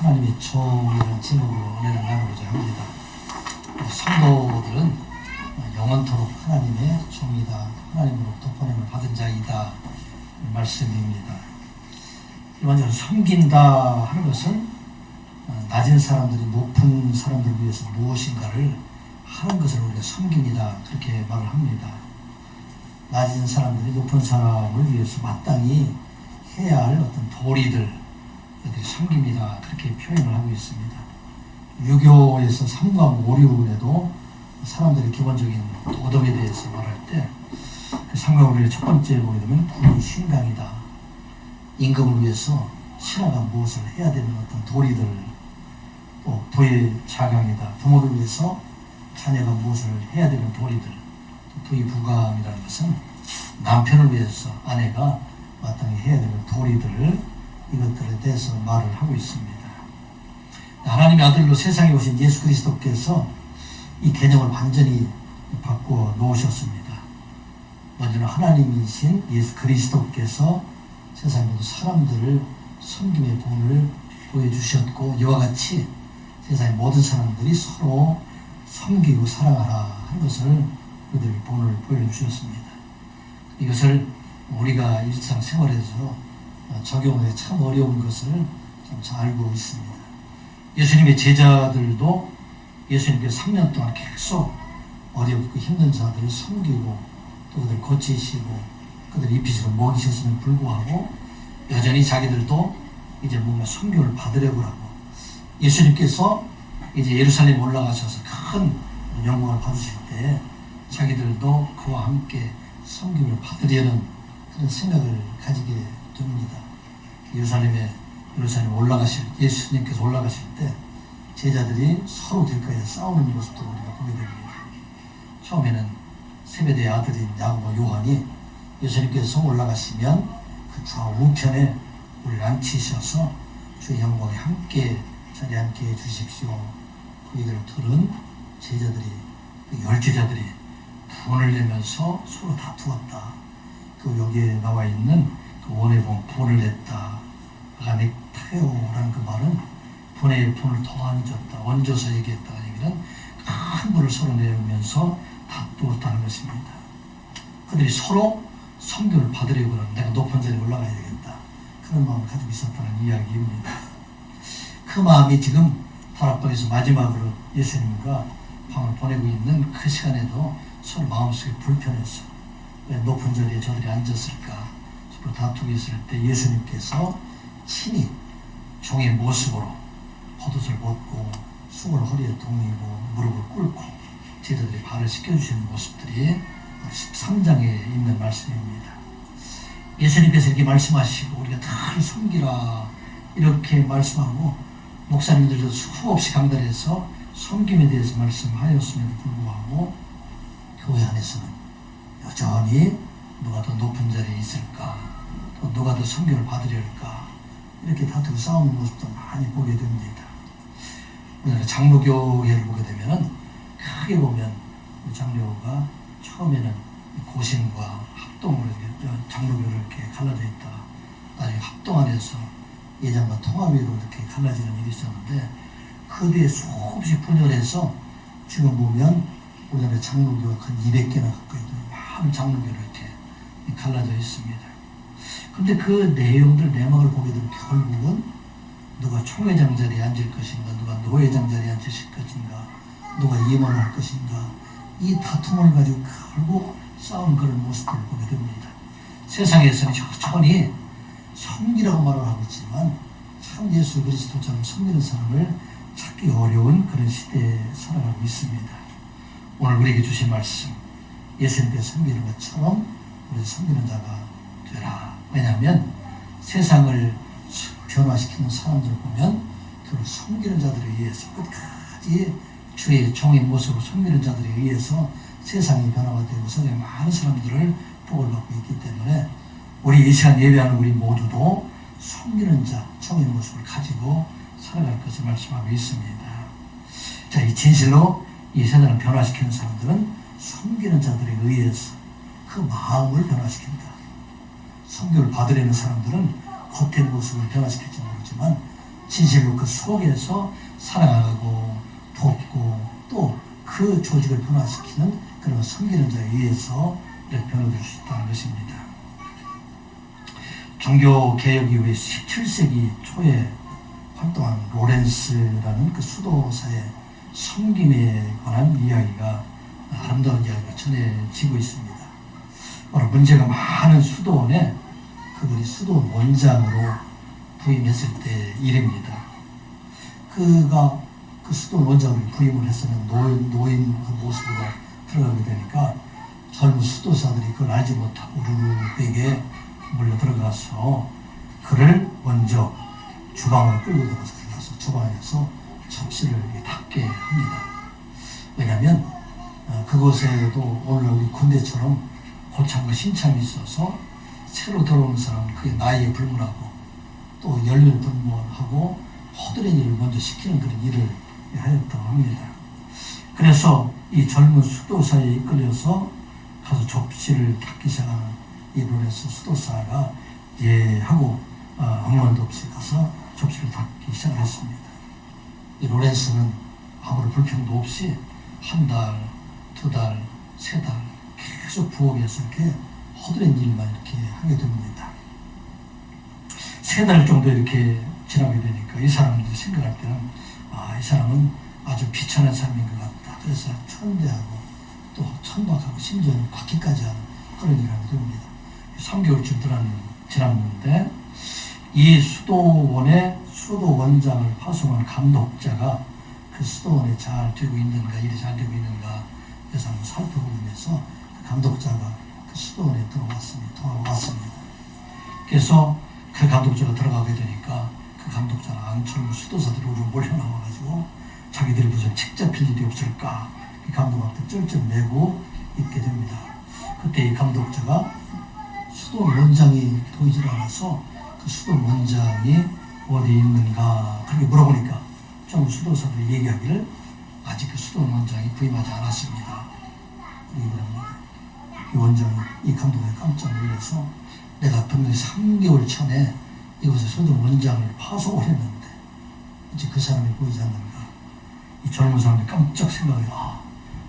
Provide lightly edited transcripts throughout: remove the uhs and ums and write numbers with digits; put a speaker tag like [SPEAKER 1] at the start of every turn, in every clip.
[SPEAKER 1] 하나님의 종이라는 제목으로 은혜를 나누고자 합니다. 성도들은 영원토록 하나님의 종이다, 하나님으로부터 보냄을 받은 자이다 말씀입니다. 일반적으로 섬긴다 하는 것은 낮은 사람들이 높은 사람들을 위해서 무엇인가를 하는 것을 우리가 섬김이다, 그렇게 말을 합니다. 낮은 사람들이 높은 사람을 위해서 마땅히 해야 할 어떤 도리들, 섬깁니다, 그렇게 표현을 하고 있습니다. 유교에서 3과 5류에도 사람들의 기본적인 도덕에 대해서 말할 때 3과 5류의 첫 번째 보게 되면 부의 신강이다. 임금을 위해서 신하가 무엇을 해야 되는 어떤 도리들, 또 부의 자강이다. 부모를 위해서 자녀가 무엇을 해야 되는 도리들, 또 부의 부감이라는 것은 남편을 위해서 아내가 마땅히 해야 되는 도리들을, 이것들에 대해서 말을 하고 있습니다. 하나님의 아들로 세상에 오신 예수 그리스도께서 이 개념을 완전히 바꾸어 놓으셨습니다. 먼저는 하나님이신 예수 그리스도께서 세상의 모든 사람들을 섬김의 본을 보여주셨고, 이와 같이 세상의 모든 사람들이 서로 섬기고 사랑하라 하는 것을 그들의 본을 보여주셨습니다. 이것을 우리가 일상생활에서 적용하기 참 어려운 것을 좀 잘 알고 있습니다. 예수님의 제자들도 예수님께서 3년 동안 계속 어렵고 힘든 자들을 섬기고 또 그들을 고치시고 그들을 입히시고 먹이셨음에 불구하고 여전히 자기들도 이제 뭔가 섬김을 받으려고 하고, 예수님께서 이제 예루살렘에 올라가셔서 큰 영광을 받으실 때 자기들도 그와 함께 섬김을 받으려는 그런 생각을 가지게 됩니다. 예루살렘에 예수님께서 올라가실 때 제자들이 서로 길가에 싸우는 모습도 우리가 보게 됩니다. 처음에는 세베대의 아들인 야고보, 요한이 예수님께서 올라가시면 그 좌우편에 우리를 앉히셔서 주의 영광에 함께 자리에 앉게 해주십시오. 그 얘기를 들은 제자들이, 그 열제자들이 분을 내면서 서로 다투었다. 그 여기에 나와 있는 그 원에 보면 분을 냈다. 아가넥타요라는 그 말은 분에 분을 더한 줬다, 얹어서 얘기했다는 얘기는 큰 분을 서로 내면서 다투었다는 것입니다. 그들이 서로 섬김을 받으려고 하는, 내가 높은 자리에 올라가야 되겠다, 그런 마음을 가지고 있었다는 이야기입니다. 그 마음이 지금 다락방에서 마지막으로 예수님과 방을 보내고 있는 그 시간에도 서로 마음속에 불편해서 왜 높은 자리에 저들이 앉았을까 서로 다투고 있을 때 예수님께서 친히 종의 모습으로 겉옷을 벗고 숭을 허리에 동이고 무릎을 꿇고 제자들이 발을 씻겨주시는 모습들이 13장에 있는 말씀입니다. 예수님께서 이렇게 말씀하시고 우리가 다 섬기라 이렇게 말씀하고, 목사님들도 수없이 강단에서 섬김에 대해서 말씀하였음에도 불구하고 교회 안에서는 여전히 누가 더 높은 자리에 있을까, 또 누가 더 섬김을 받으려 할까, 이렇게 다투고 싸우는 모습도 많이 보게 됩니다. 우리나라 장로교회를 보게 되면은 크게 보면 장로가 처음에는 고신과 합동으로 장로교를 이렇게 갈라져 있다, 나중에 합동 안에서 예장과 통합으로 이렇게 갈라지는 일이 있었는데, 그 뒤에 수없이 분열해서 지금 보면 우리나라 장로교가 한 200개나 가까이 많은 장로교를 이렇게 갈라져 있습니다. 근데 그 내용들, 내막을 보게 되면 결국은 누가 총회장 자리에 앉을 것인가, 누가 노회장 자리에 앉을 것인가, 누가 임원을 할 것인가, 이 다툼을 가지고 결국 싸우는 그런 모습을 보게 됩니다. 세상에서는 여전히 섬기라고 말을 하고 있지만 참 예수 그리스도처럼 섬기는 사람을 찾기 어려운 그런 시대에 살아가고 있습니다. 오늘 우리에게 주신 말씀, 예수님께서 섬기는 것처럼 우리 섬기는 자가 되라. 왜냐하면 세상을 변화시키는 사람들을 보면 그걸 섬기는 자들에 의해서, 끝까지 주의 종의 모습으로 섬기는 자들에 의해서 세상이 변화가 되고 세상에 많은 사람들을 복을 받고 있기 때문에 우리 이 시간 예배하는 우리 모두도 섬기는 자, 종의 모습을 가지고 살아갈 것을 말씀하고 있습니다. 자, 이 진실로 이 세상을 변화시키는 사람들은 섬기는 자들에 의해서 그 마음을 변화시킨다. 섬김을 받으려는 사람들은 겉의 모습을 변화시킬지 모르지만 진실로 그 속에서 사랑하고 돕고 또 그 조직을 변화시키는 그런 섬기는 자에 의해서 이렇게 변화될 수 있다는 것입니다. 종교개혁 이후에 17세기 초에 활동한 로렌스라는 그 수도사의 섬김에 관한 이야기가 아름다운 이야기가 전해지고 있습니다. 바로 문제가 많은 수도원에 그들이 수도원 원장으로 부임했을 때 일입니다. 그가 그 수도원 원장으로 부임을 했으면 노인 그 모습으로 들어가게 되니까 젊은 수도사들이 그걸 알지 못하고 우르르에게 몰려 들어가서 그를 먼저 주방으로 끌고 들어가서 주방에서 접시를 닦게 합니다. 왜냐하면 그곳에도 오늘 우리 군대처럼 고참과 신참이 있어서 새로 들어오는 사람은 그게 나이에 불문하고 또 연륜에 불문하고 허드렛 일을 먼저 시키는 그런 일을 하였다고 합니다. 그래서 이 젊은 수도사에 이끌려서 가서 접시를 닦기 시작하는 이 로렌스 수도사가 예 하고 아무 말도 없이 가서 접시를 닦기 시작했습니다. 이 로렌스는 아무런 불평도 없이 한 달, 두 달, 세 달 계속 부엌에서 이렇게 허드렛 일만 이렇게 하게 됩니다. 세 달 정도 이렇게 지나게 되니까 이 사람들이 생각할 때는 이 사람은 아주 비천한 사람인 것 같다. 그래서 천대하고 또 천박하고 심지어는 받기까지 하는 그런 일을 하게 됩니다. 3개월쯤 지났는데 이 수도원의 수도원장을 파송한 감독자가 그 수도원에 잘 되고 있는가, 일이 잘 되고 있는가 해서 한번 살펴보면서 그 감독자가 그 수도원에 돌아왔습니다. 그래서 그 감독자가 들어가게 되니까 그 감독자는 안철무 수도사들이 몰려나와가지고 자기들이 무슨 책 잡힐 일이 없을까 이 감독한테 쩔쩔매고 있게 됩니다. 그때 이 감독자가 수도원 원장이 보이질 않아서 그 수도원 원장이 어디 있는가 그렇게 물어보니까 전부 수도사들이 얘기하기를 아직 그 수도원 원장이 부임하지 않았습니다. 그러게 합니다. 이 원장이 이 감독에 깜짝 놀라서 내가 분명히 3개월 전에 이곳에 수도원 원장을 파송을 했는데 이제 그 사람이 보이지 않는가. 이 젊은 사람이 깜짝 생각해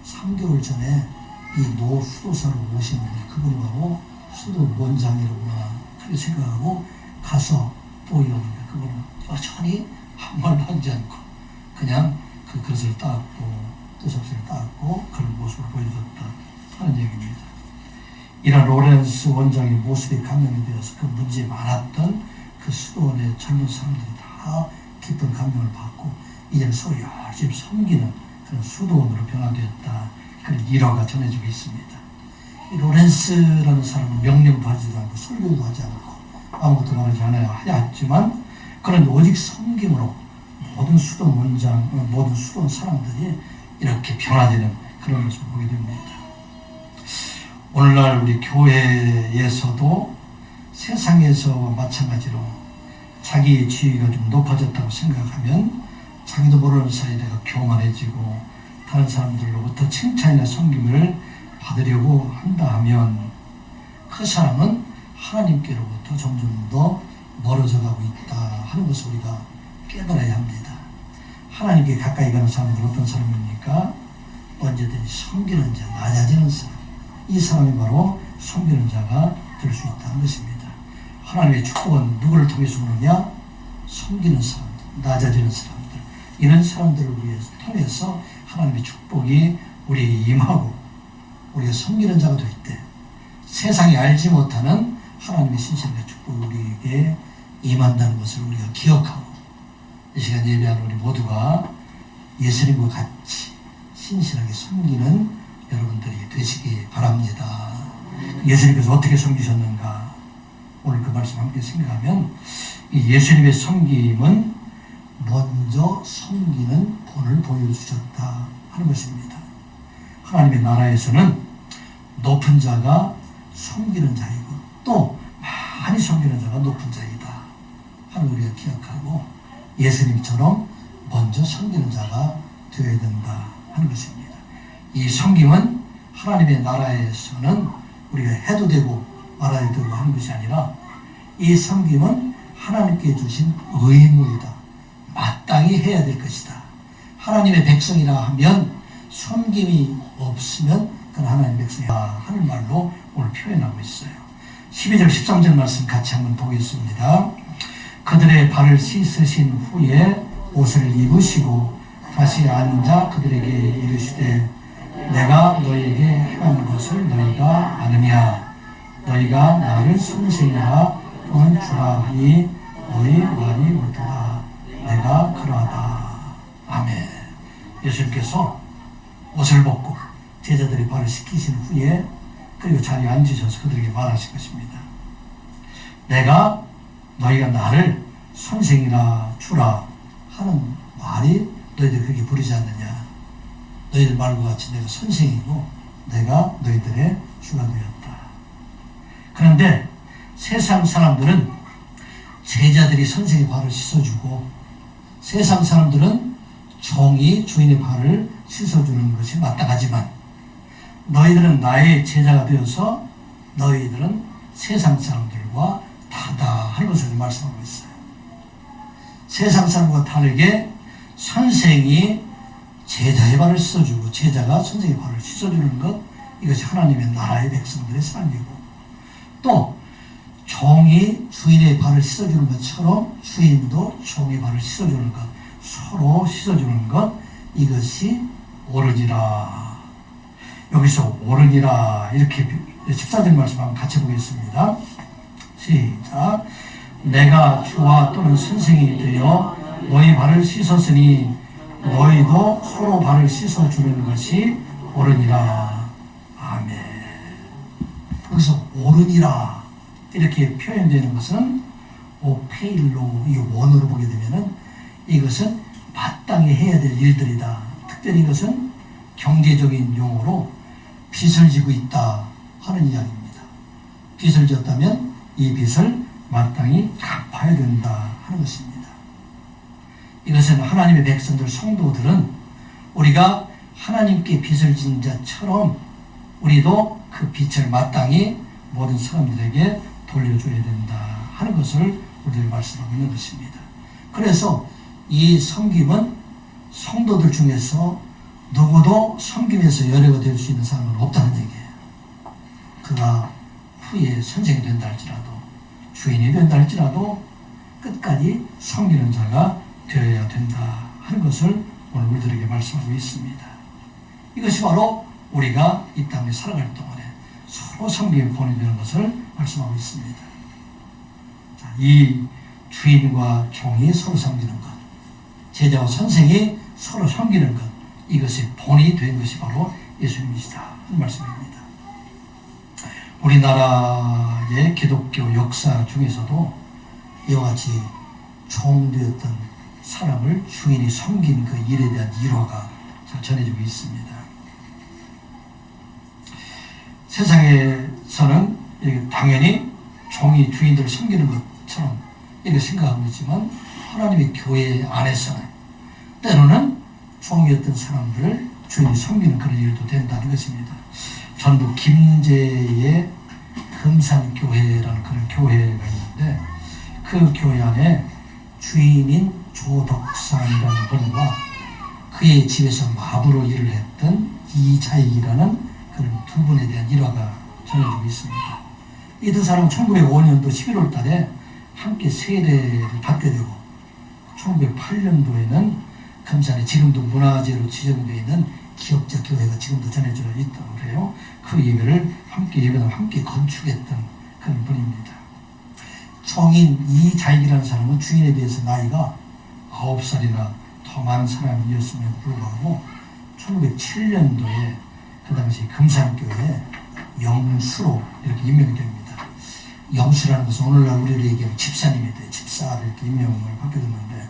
[SPEAKER 1] 3개월 전에 이 노 수도사로 오신 분이 그분이 바로 수도원 원장이로구나 그렇게 생각하고 가서 보이니까 그분은 여전히 아무 말도 하지 않고 그냥 그 그릇을 닦고 또 접시를 닦고 그런 모습을 보여줬다 하는 얘기입니다. 이런 로렌스 원장의 모습에 감명이 되어서 그 문제에 많았던 그 수도원의 젊은 사람들이 다 깊은 감명을 받고 이제는 서로 열심히 섬기는 그런 수도원으로 변화되었다. 그런 일화가 전해지고 있습니다. 이 로렌스라는 사람은 명령도 하지도 않고 설교도 하지 않고 아무것도 말하지 않아야 하였지만 그런데 오직 섬김으로 모든 수도원 원장, 모든 수도원 사람들이 이렇게 변화되는 그런 모습을 보게 됩니다. 오늘날 우리 교회에서도 세상에서와 마찬가지로 자기의 지위가 좀 높아졌다고 생각하면 자기도 모르는 사이에 내가 교만해지고 다른 사람들로부터 칭찬이나 섬김을 받으려고 한다 하면 그 사람은 하나님께로부터 점점 더 멀어져 가고 있다 하는 것을 우리가 깨달아야 합니다. 하나님께 가까이 가는 사람들은 어떤 사람입니까? 언제든지 섬기는 자, 낮아지는 사람. 이 사람이 바로 섬기는 자가 될 수 있다는 것입니다. 하나님의 축복은 누구를 통해서 오느냐? 섬기는 사람들, 낮아지는 사람들. 이런 사람들을 통해서 하나님의 축복이 우리에게 임하고 우리가 섬기는 자가 될 때 세상이 알지 못하는 하나님의 신실과 축복이 우리에게 임한다는 것을 우리가 기억하고 이 시간 예배하는 우리 모두가 예수님과 같이 신실하게 섬기는 여러분들이 되시기 바랍니다. 예수님께서 어떻게 섬기셨는가 오늘 그 말씀 함께 생각하면 이 예수님의 섬김은 먼저 섬기는 본을 보여주셨다 하는 것입니다. 하나님의 나라에서는 높은 자가 섬기는 자이고 또 많이 섬기는 자가 높은 자이다 하는 우리가 기억하고 예수님처럼 먼저 섬기는 자가 되어야 된다 하는 것입니다. 이 섬김은 하나님의 나라에서는 우리가 해도 되고 말아야 되고 하는 것이 아니라 이 섬김은 하나님께 주신 의무이다. 마땅히 해야 될 것이다. 하나님의 백성이라 하면 섬김이 없으면 그건 하나님의 백성이다 하는 말로 오늘 표현하고 있어요. 12절 13절 말씀 같이 한번 보겠습니다. 그들의 발을 씻으신 후에 옷을 입으시고 다시 앉아 그들에게 이르시되 내가 너희에게 행한 것을 너희가 아느냐. 너희가 나를 선생이라 또는 주라 하니 너희 말이 옳도다. 내가 그러하다. 아멘. 예수님께서 옷을 벗고 제자들의 발을 씻기신 후에 그리고 자리에 앉으셔서 그들에게 말하실 것입니다. 내가 너희가 나를 선생이라 주라 하는 말이 너희들 그렇게 부르지 않느냐. 너희들 말과 같이 내가 선생이고 내가 너희들의 주가 되었다. 그런데 세상 사람들은 제자들이 선생의 발을 씻어주고 세상 사람들은 종이 주인의 발을 씻어주는 것이 마땅하지만 너희들은 나의 제자가 되어서 너희들은 세상 사람들과 다르다 하는 것을 말씀하고 있어요. 세상 사람과 다르게 선생이 제자의 발을 씻어주고 제자가 선생의 발을 씻어주는 것, 이것이 하나님의 나라의 백성들의 삶이고, 또 종이 주인의 발을 씻어주는 것처럼 주인도 종의 발을 씻어주는 것, 서로 씻어주는 것, 이것이 옳으니라. 여기서 옳으니라 이렇게 14절 말씀 한번 같이 보겠습니다. 시작. 내가 주와 또는 선생이 되어 너희 발을 씻었으니 너희도 서로 발을 씻어주는 것이 옳으니라. 아멘. 여기서 옳으니라 이렇게 표현되는 것은 오페일로 이 원어로 보게 되면은 이것은 마땅히 해야 될 일들이다. 특별히 이것은 경제적인 용어로 빚을 지고 있다 하는 이야기입니다. 빚을 졌다면 이 빚을 마땅히 갚아야 된다 하는 것입니다. 이것은 하나님의 백성들 성도들은 우리가 하나님께 빚을 진 자처럼 우리도 그 빚을 마땅히 모든 사람들에게 돌려줘야 된다 하는 것을 우리들이 말씀하고 있는 것입니다. 그래서 이 섬김은 성도들 중에서 누구도 섬김에서 연애가 될 수 있는 사람은 없다는 얘기예요. 그가 후에 선생이 된다 할지라도 주인이 된다 할지라도 끝까지 섬기는 자가 되어야 된다 하는 것을 오늘 우리들에게 말씀하고 있습니다. 이것이 바로 우리가 이 땅에 살아갈 동안에 서로 섬김에 보내되는 것을 말씀하고 있습니다. 자, 이 주인과 종이 서로 섬기는 것, 제자와 선생이 서로 섬기는 것, 이것이 본이 된 것이 바로 예수님이시다 하는 말씀입니다. 우리나라의 기독교 역사 중에서도 이와 같이 종되었던 사람을 주인이 섬긴 그 일에 대한 일화가 잘 전해지고 있습니다. 세상에서는 당연히 종이 주인들을 섬기는 것처럼 이렇게 생각하고 있지만 하나님의 교회 안에서는 때로는 종이었던 사람들을 주인이 섬기는 그런 일도 된다는 것입니다. 전북 김제의 금산교회라는 그런 교회가 있는데 그 교회 안에 주인인 조덕상이라는 분과 그의 집에서 마부로 일을 했던 이자익이라는 그런 두 분에 대한 일화가 전해지고 있습니다. 이 두 사람은 1905년도 11월 달에 함께 세례를 받게 되고 1908년도에는 금산에 지금도 문화재로 지정되어 있는 기억자 교회가 지금도 전해져 있다고 그래요. 그 예배를 함께 예배당 함께 건축했던 그런 분입니다. 종인 이자익이라는 사람은 주인에 대해서 나이가 9살이나 더 많은 사람이었음에도 불구하고 1907년도에 그 당시 금산교회에 영수로 이렇게 임명이 됩니다. 영수라는 것은 오늘날 우리로 얘기하면 집사님이 돼요. 집사를 이렇게 임명을 받게 됐는데,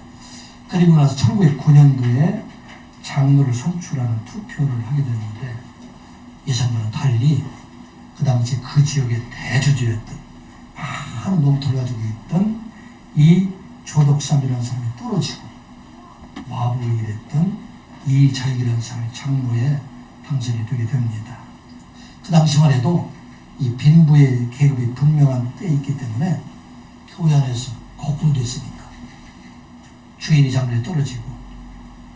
[SPEAKER 1] 그리고 나서 1909년도에 장로를 선출하는 투표를 하게 됐는데 예상과는 달리 그 당시 그 지역의 대주주였던 많은 농토를 가지고 있던 이 조덕삼이라는 사람이 떨어지고 마부로 일했던 이자익이라는 사람이 장로에 당선이 되게 됩니다. 그 당시만 해도 이 빈부의 계급이 분명한 때에 있기 때문에 교회 안에서 거꾸로 됐으니까 주인이 장로에 떨어지고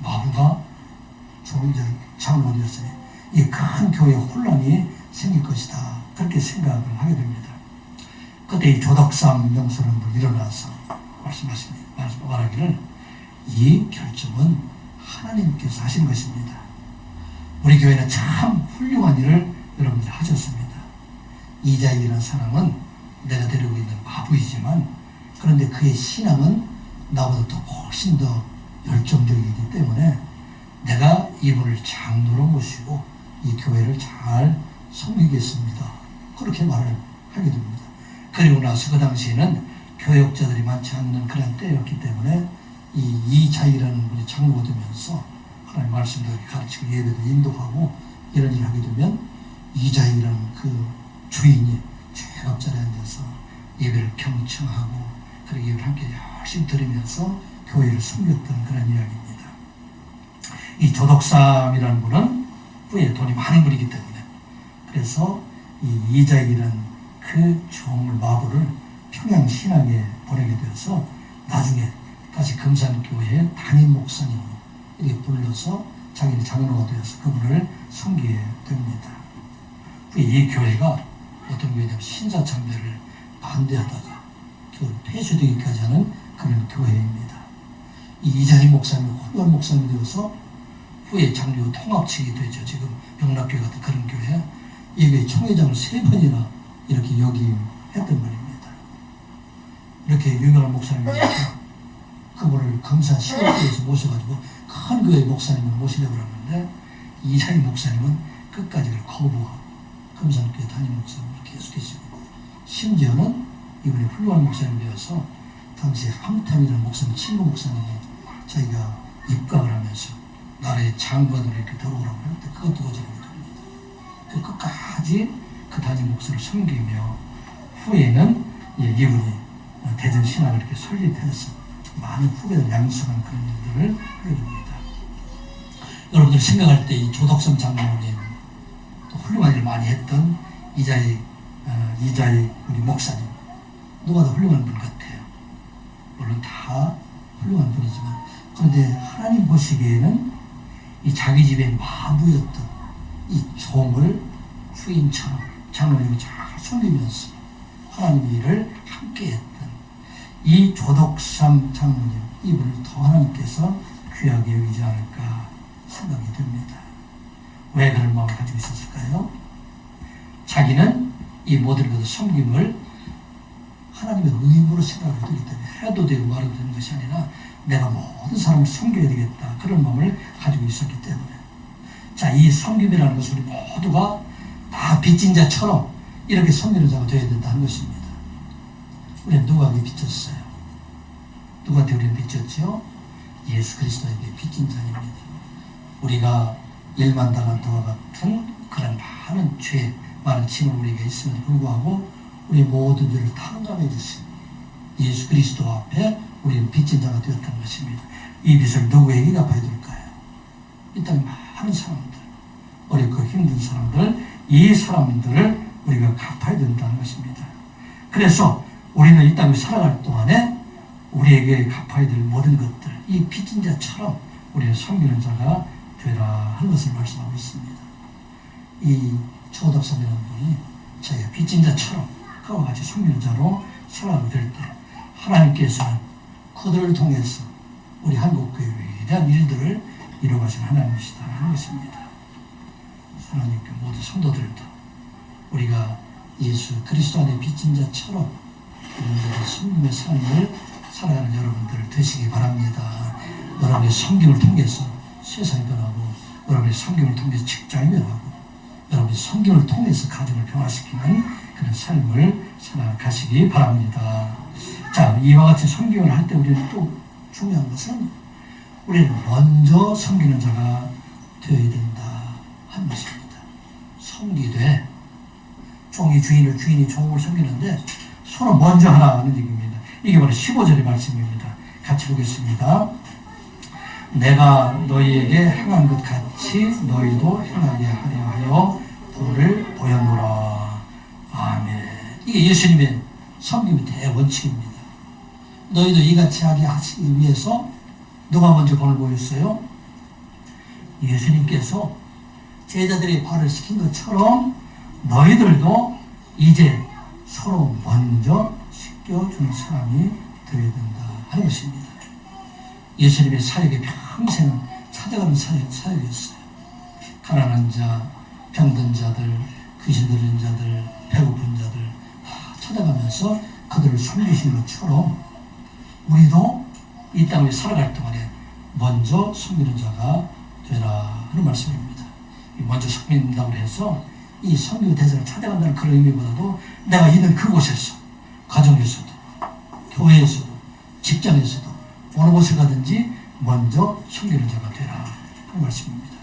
[SPEAKER 1] 마부가 장로가 되었으니 이 큰 교회 혼란이 생길 것이다. 그렇게 생각을 하게 됩니다. 그때 이 조덕삼 명선원도 일어나서 말하기를 이 결정은 하나님께서 하신 것입니다. 우리 교회는 참 훌륭한 일을 여러분들이 하셨습니다. 이자익이라는 사람은 내가 데리고 있는 마부이지만 그런데 그의 신앙은 나보다 더 훨씬 더 열정적이기 때문에 내가 이분을 장로로 모시고 이 교회를 잘 섬기겠습니다. 그렇게 말을 하게 됩니다. 그리고 나서 그 당시에는 교역자들이 많지 않는 그런 때였기 때문에 이자익이라는 분이 장로가 되면서 하나님 말씀도 가르치고 예배도 인도하고 이런 일을 하게 되면 이자익이라는 그 주인이 죄갑자리에 앉아서 예배를 경청하고 그리고 예배를 함께 열심히 들으면서 교회를 섬겼던 그런 이야기입니다. 이 조덕삼이라는 분은 후에 돈이 많은 분이기 때문에 그래서 이 이자익이라는 그 종을 마부를 평양신학에 보내게 되어서 나중에 다시 금산교회 담임 목사님 이렇게 불러서 자기는 장로가 되어서 그분을 섬기게 됩니다. 이 교회가 어떤 교회냐면 신사참배를 반대하다가 폐쇄되기까지 하는 그런 교회입니다. 이 이자희 목사님이 훌륭한 목사님이 되어서 후에 장로 통합측이 되죠. 지금 영락교회 같은 그런 교회 이 교회 총회장을 3번이나 이렇게 역임했던 분입니다. 이렇게 유명한 목사님이니까 그분을 금산 시골교회에서 모셔가지고 큰 교회 목사님을 모시려고 하는데 이자희 목사님은 끝까지 그걸 거부하고 금산교회 담임 목사님을 계속 계시고 심지어는 이분이 훌륭한 목사님 되어서 당시 함탄이라는 목사님, 친구 목사님이 자기가 입각을 하면서 나라의 장관으로 이렇게 들어오라고 했는데 그것도 거절하게 됩니다. 그 끝까지 그 담임 목사를 섬기며 후에는 이분이 대전 신학을 이렇게 설립해서 많은 후배들 양성한 그런 일들을 하게 됩니다. 여러분들 생각할 때 이 조덕삼 장로님 또 훌륭한 일을 많이 했던 이자익 우리 목사님 누가 더 훌륭한 분 같아요. 물론 다 훌륭한 분이지만 그런데 하나님 보시기에는 이 자기 집의 마부였던 이 종을 후임처럼 장로님이 잘 섬기면서 하나님의 일을 함께 했던 이 조덕삼 장로님 이분을 더 하나님께서 귀하게 여기지 않을까 생각이 듭니다. 왜 그런 마음을 가지고 있었을까요? 자기는 이 모든 것을 섬김을 하나님의 의무로 생각을 하기 때문에 해도 되고 말아도 되는 것이 아니라 내가 모든 사람을 섬겨야 되겠다 그런 마음을 가지고 있었기 때문에 자, 이 섬김이라는 것은 우리 모두가 다 빚진 자처럼 이렇게 섬기는 자가 되어야 된다는 것입니다. 우리는 누구에게 빚졌어요? 누구한테 우리는 빚졌죠? 예수 그리스도에게 빚진 자입니다. 우리가 1만 달란트와 같은 그런 많은 죄, 많은 짐을 우리에게 있음에도 불구하고 우리 모든 죄를 탕감해 주신 예수 그리스도 앞에 우리는 빚진 자가 되었다는 것입니다. 이 빚을 누구에게 갚아야 될까요? 이 땅에 많은 사람들, 어렵고 힘든 사람들, 이 사람들을 우리가 갚아야 된다는 것입니다. 그래서 우리는 이 땅에 살아갈 동안에 우리에게 갚아야 될 모든 것들, 이 빚진 자처럼 우리는 섬기는 자가 되라 하는 것을 말씀하고 있습니다. 이 조덕삼이라는 분이 자기가 빚진 자처럼 그와 같이 섬기는 자로 살아가게 될 때 하나님께서는 그들을 통해서 우리 한국교회에 대한 일들을 이루어가신 하나님이시다 하는 것입니다. 하나님께 모두 성도들도 우리가 예수 그리스도 안에 빚진 자처럼 여러분들의 섬김의 삶을 살아가는 여러분들 되시기 바랍니다. 여러분의 섬김을 통해서 세상이 변하고 여러분의 섬김을 통해서 직장이 변하고 여러분의 섬김을 통해서 가정을 변화시키는 그런 삶을 살아가시기 바랍니다. 자, 이와 같이 섬김을 할 때 우리는 또 중요한 것은 우리는 먼저 섬기는 자가 되어야 된다 하는 것입니다. 섬기되 종이 주인을 주인이 종을 섬기는데 서로 먼저 하라는 얘기입니다. 이게 바로 15절의 말씀입니다. 같이 보겠습니다. 내가 너희에게 행한 것 같이 너희도 행하게 하려 하여 도를 보였노라. 아멘. 이게 예수님의 섬김의 대원칙입니다. 너희도 이같이 하게 하시기 위해서 누가 먼저 본을 보였어요? 예수님께서 제자들의 발을 씻긴 것처럼 너희들도 이제 서로 먼저 씻겨주는 사람이 되어야 된다 하는 것입니다. 예수님의 사역의 평생은 찾아가는 사역이었어요. 가난한 자, 병든 자들, 귀신 들린 자들, 배고픈 자들 다 찾아가면서 그들을 섬기신 것처럼 우리도 이 땅에 살아갈 동안에 먼저 섬기는 자가 되라 하는 말씀입니다. 먼저 섬긴다고 해서 이 섬기는 대상을 찾아간다는 그런 의미보다도 내가 있는 그곳에서, 가정에서도, 교회에서도, 직장에서도 어느 곳에 가든지 먼저 섬기는 자가 되라 하는 말씀입니다.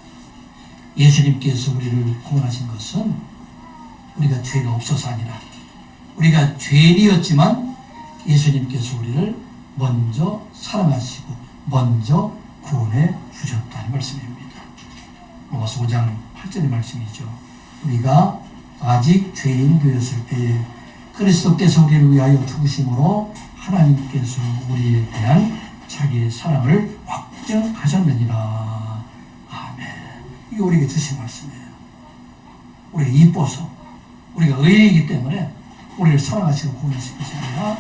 [SPEAKER 1] 예수님께서 우리를 구원하신 것은 우리가 죄가 없어서 아니라 우리가 죄인이었지만 예수님께서 우리를 먼저 사랑하시고 먼저 구원해 주셨다는 말씀입니다. 로마서 5장 8절의 말씀이죠. 우리가 아직 죄인 되었을 때에 그리스도께서 우리를 위하여 죽으심으로 하나님께서 우리에 대한 자기의 사랑을 확증하셨느니라. 아멘. 이게 우리에게 주신 말씀이에요. 우리가 이뻐서 우리가 의인이기 때문에 우리를 사랑하시고 구원하실 것이 아니라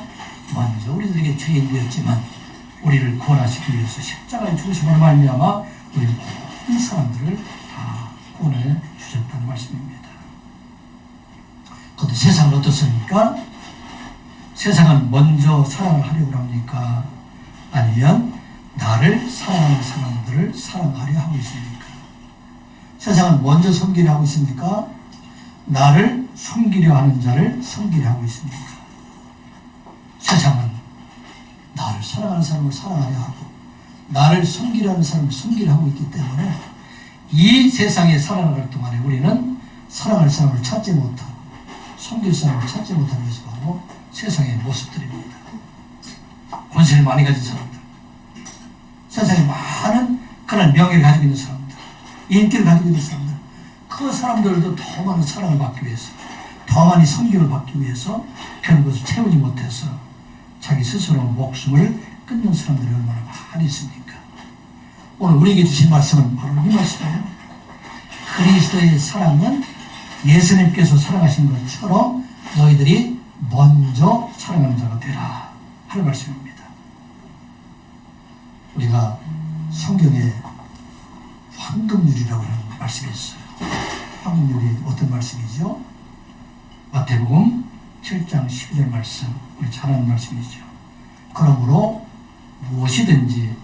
[SPEAKER 1] 먼저 우리들에게 죄인 되었지만 우리를 구원하시기 위해서 십자가에 죽으심으로 말미암아 우리 모든 사람들을 다 구원해 주셨다는 말씀입니다. 그런데 세상은 어떻습니까? 세상은 먼저 사랑을 하려고 합니까? 아니면 나를 사랑하는 사람들을 사랑하려 하고 있습니까? 세상은 먼저 섬기려 하고 있습니까? 나를 섬기려 하는 자를 섬기려 하고 있습니까? 세상은 나를 사랑하는 사람을 사랑하려 하고 나를 섬기려 하는 사람을 섬기려 하고 있기 때문에 이 세상에 살아갈 동안에 우리는 사랑할 사람을 찾지 못하고 섬길 사람을 찾지 못하는 것이 바로 세상의 모습들입니다. 권세를 많이 가진 사람들, 세상에 많은 그런 명예를 가지고 있는 사람들, 인기를 가지고 있는 사람들, 그 사람들도 더 많은 사랑을 받기 위해서, 더 많이 섬김을 받기 위해서 결국은 채우지 못해서 자기 스스로 목숨을 끊는 사람들이 얼마나 많이 있습니까? 오늘 우리에게 주신 말씀은 바로 이 말씀이에요. 그리스도의 사랑은 예수님께서 사랑하신 것처럼 너희들이 먼저 사랑하는 자가 되라 하는 말씀입니다. 우리가 성경에 황금률이라고 하는 말씀이 있어요. 황금률이 어떤 말씀이죠? 마태복음 7장 12절 말씀, 우리 잘 아는 말씀이죠. 그러므로 무엇이든지